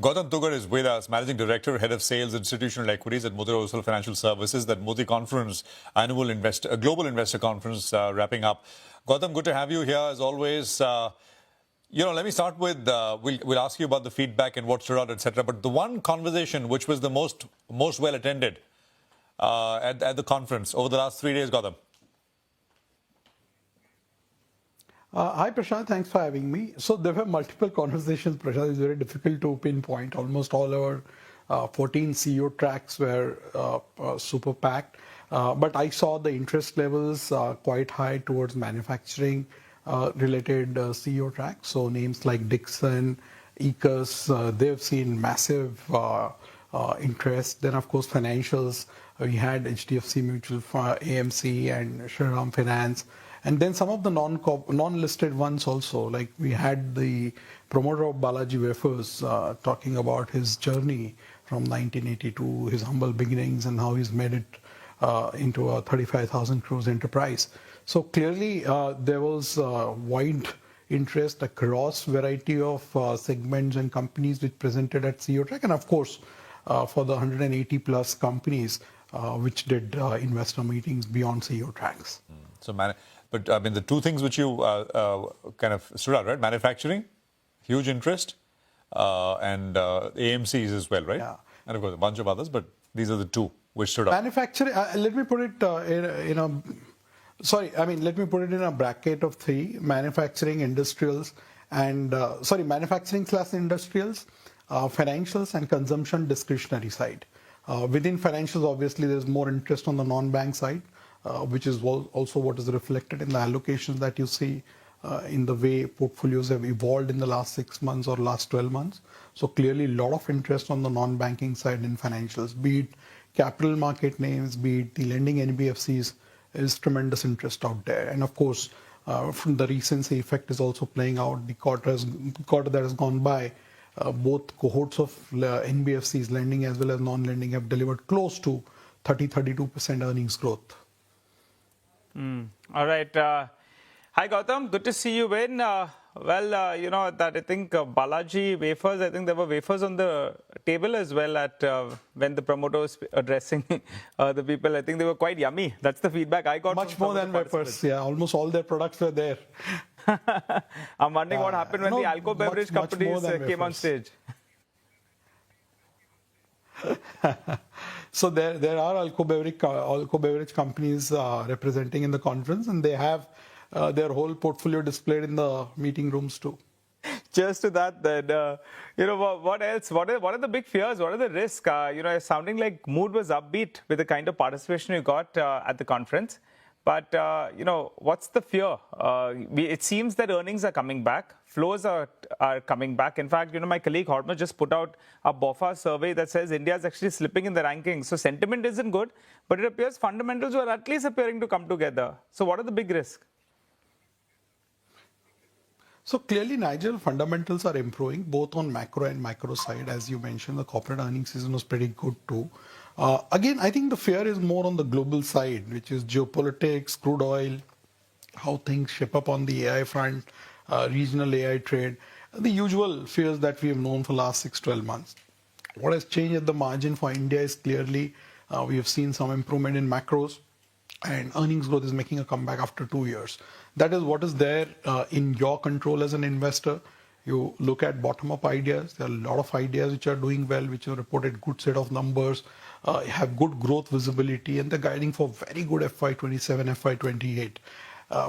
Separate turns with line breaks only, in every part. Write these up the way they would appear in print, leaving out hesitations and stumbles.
Gautam Duggad is with us, Managing Director, Head of Sales, Institutional Equities at Motilal Oswal Financial Services. That Moti Conference, Global Investor Conference wrapping up. Gautam, good to have you here as always. Let me start with, we'll ask you about the feedback and what stood out, etc. But the one conversation which was the most well attended at the conference over the last 3 days, Gautam.
Hi, Prashant. Thanks for having me. So there were multiple conversations, Prashant. It's very difficult to pinpoint. Almost all our 14 CEO tracks were super packed. But I saw the interest levels quite high towards manufacturing related CEO tracks. So names like Dixon, Ecos, they've seen massive interest. Then, of course, financials. We had HDFC Mutual Fund, AMC, and Shriram Finance. And then some of the non-listed ones also, like we had the promoter of Balaji Wafers talking about his journey from 1982, his humble beginnings, and how he's made it into a 35,000 crores enterprise. So clearly there was wide interest across variety of segments and companies which presented at CEO Track, and of course for the 180 plus companies which did investor meetings beyond CEO Tracks.
But I mean, the two things which you kind of stood out, right? Manufacturing, huge interest, and AMCs as well, right?
Yeah.
And of course, a bunch of others, but these are the two which stood out.
Manufacturing, let me put it let me put it in a bracket of three: manufacturing, industrials, and manufacturing/industrials, financials, and consumption discretionary side. Within financials, obviously, there's more interest on the non-bank side. Which is also what is reflected in the allocations that you see in the way portfolios have evolved in the last 6 months or last 12 months. So clearly a lot of interest on the non-banking side in financials, be it capital market names, be it the lending NBFCs, is tremendous interest out there. And of course, from the recency effect is also playing out. The quarter that has gone by, both cohorts of NBFCs, lending as well as non-lending, have delivered close to 30-32% earnings growth.
All right. Hi, Gautam. Good to see you in. That I think Balaji wafers, I think there were wafers on the table as well at when the promoter was addressing the people. I think they were quite yummy. That's the feedback I got.
Much more than wafers. Yeah, almost all their products were there.
I'm wondering what happened when the alcohol beverage companies came on stage.
So there are alcohol beverage companies representing in the conference, and they have their whole portfolio displayed in the meeting rooms too.
Cheers to that then. What else? What are the big fears? What are the risks? It's sounding like mood was upbeat with the kind of participation you got at the conference. But, what's the fear? It seems that earnings are coming back. Flows are coming back. In fact, my colleague Horma just put out a BOFA survey that says India is actually slipping in the rankings. So sentiment isn't good, but it appears fundamentals are at least appearing to come together. So what are the big risks?
So clearly, Nigel, fundamentals are improving both on macro and micro side. As you mentioned, the corporate earnings season was pretty good too. Again, I think the fear is more on the global side, which is geopolitics, crude oil, how things shape up on the AI front, regional AI trade, the usual fears that we have known for the last 6-12 months. What has changed at the margin for India is clearly we have seen some improvement in macros, and earnings growth is making a comeback after 2 years. That is what is there in your control as an investor. You look at bottom-up ideas. There are a lot of ideas which are doing well, which have reported good set of numbers, have good growth visibility, and they're guiding for very good FY27, FY28.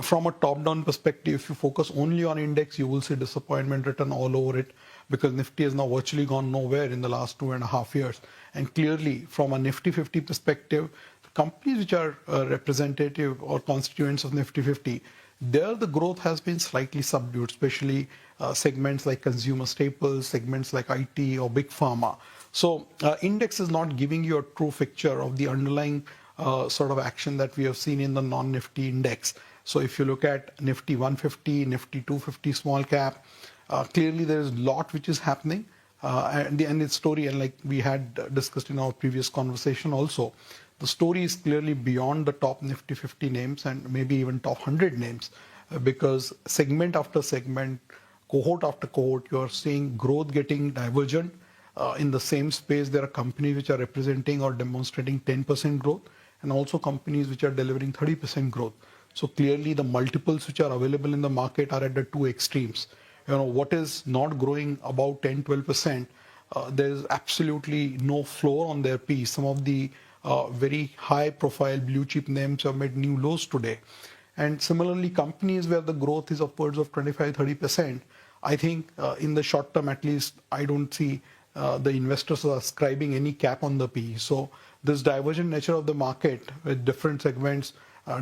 From a top-down perspective, if you focus only on index, you will see disappointment written all over it, because Nifty has now virtually gone nowhere in the last 2.5 years. And clearly, from a Nifty 50 perspective, companies which are representative or constituents of Nifty 50, there the growth has been slightly subdued, especially segments like consumer staples, segments like IT or big pharma. So index is not giving you a true picture of the underlying sort of action that we have seen in the non-Nifty index. So if you look at Nifty 150, Nifty 250 small cap, clearly there is a lot which is happening. And its story, and like we had discussed in our previous conversation also, the story is clearly beyond the top Nifty 50 names and maybe even top 100 names, because segment after segment, cohort after cohort, you are seeing growth getting divergent. in the same space, there are companies which are representing or demonstrating 10% growth, and also companies which are delivering 30% growth. So clearly the multiples which are available in the market are at the two extremes. What is not growing about 10, 12%, there is absolutely no floor on their P. Some of the very high profile blue chip names have made new lows today. And similarly, companies where the growth is upwards of 25, 30%, I think in the short term, at least, I don't see the investors are ascribing any cap on the P. So this divergent nature of the market with different segments,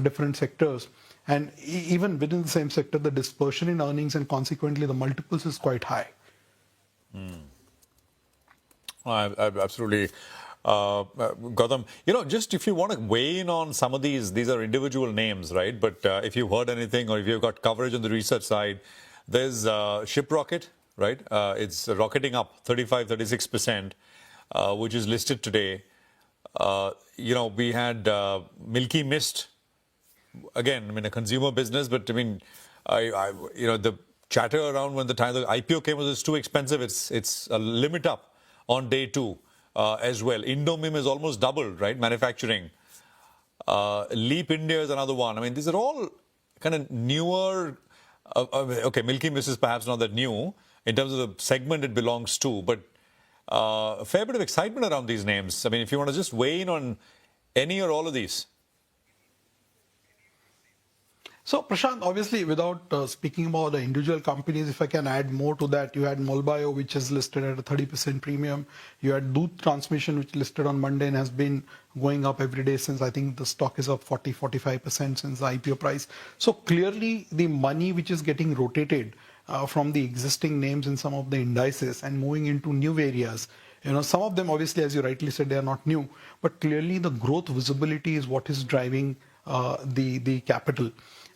different sectors, and even within the same sector, the dispersion in earnings and consequently the multiples is quite high.
Absolutely. Gautam, just if you want to weigh in on some of these are individual names, right? But if you've heard anything or if you've got coverage on the research side, there's Shiprocket, right? It's rocketing up 35, 36%, which is listed today. We had Milky Mist, again, I mean, a consumer business, but I mean, the chatter around when the time the IPO came was it's too expensive. It's a limit up on day two as well. Indomim is almost doubled, right? Manufacturing. Leap India is another one. I mean, these are all kind of newer. Okay, Milky Mist is perhaps not that new in terms of the segment it belongs to, but a fair bit of excitement around these names. I mean, if you want to just weigh in on any or all of these.
So, Prashant, obviously, without speaking about the individual companies, if I can add more to that, you had Molbio, which is listed at a 30% premium. You had Doot Transmission, which listed on Monday and has been going up every day since I think the stock is up 40, 45% since the IPO price. So clearly, the money which is getting rotated from the existing names in some of the indices and moving into new areas. Some of them, obviously, as you rightly said, they are not new, but clearly the growth visibility is what is driving the capital.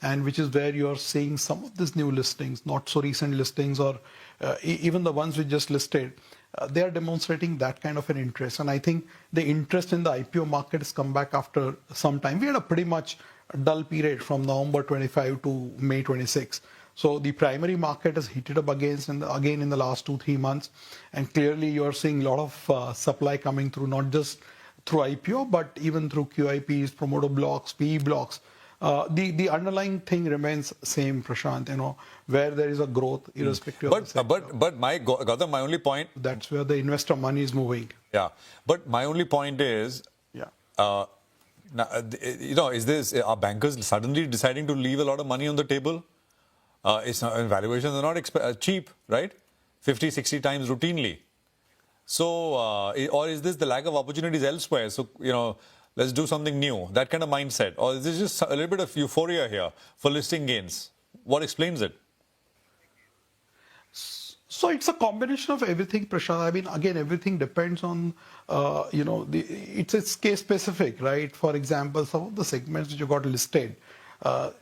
And which is where you are seeing some of these new listings, not so recent listings, or even the ones we just listed, they are demonstrating that kind of an interest. And I think the interest in the IPO market has come back after some time. We had a pretty much dull period from November 25 to May 26. So the primary market has heated up again in the last 2-3 months. And clearly you are seeing a lot of supply coming through, not just through IPO, but even through QIPs, promoter blocks, PE blocks. The underlying thing remains same, Prashant, where there is a growth irrespective of the sector.
But Gautam, my only point...
That's where the investor money is moving.
Yeah. But my only point is...
Yeah.
Are bankers suddenly deciding to leave a lot of money on the table? Valuations are not cheap, right? 50, 60 times routinely. So, or is this the lack of opportunities elsewhere? So, let's do something new, that kind of mindset. Or is this just a little bit of euphoria here for listing gains? What explains it?
So it's a combination of everything, Prashant. I mean, again, everything depends on, it's case specific, right? For example, some of the segments which you got listed,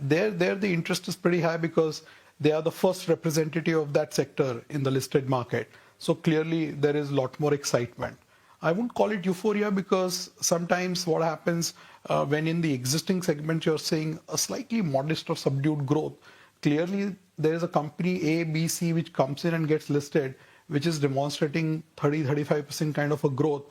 there the interest is pretty high because they are the first representative of that sector in the listed market. So clearly there is a lot more excitement. I wouldn't call it euphoria because sometimes what happens when in the existing segment you're seeing a slightly modest or subdued growth, clearly there is a company A, B, C which comes in and gets listed, which is demonstrating 30, 35% kind of a growth.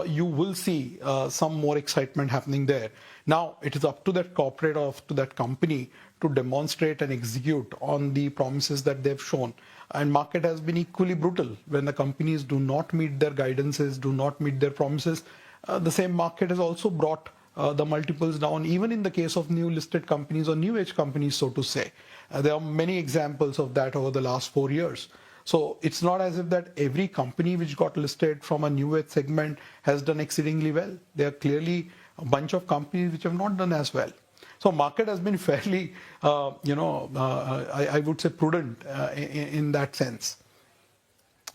You will see some more excitement happening there. Now, it is up to that corporate or to that company to demonstrate and execute on the promises that they've shown. And market has been equally brutal. When the companies do not meet their guidances, do not meet their promises, the same market has also brought the multiples down, even in the case of new listed companies or new age companies, so to say. There are many examples of that over the last 4 years. So it's not as if that every company which got listed from a new age segment has done exceedingly well. There are clearly a bunch of companies which have not done as well. So market has been fairly, I would say prudent in that sense.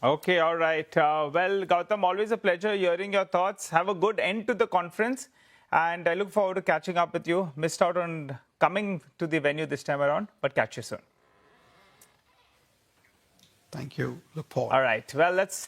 Okay, all right. Well, Gautam, always a pleasure hearing your thoughts. Have a good end to the conference. And I look forward to catching up with you. Missed out on coming to the venue this time around, but catch you soon.
Thank you. Look forward.
All right. Well, let's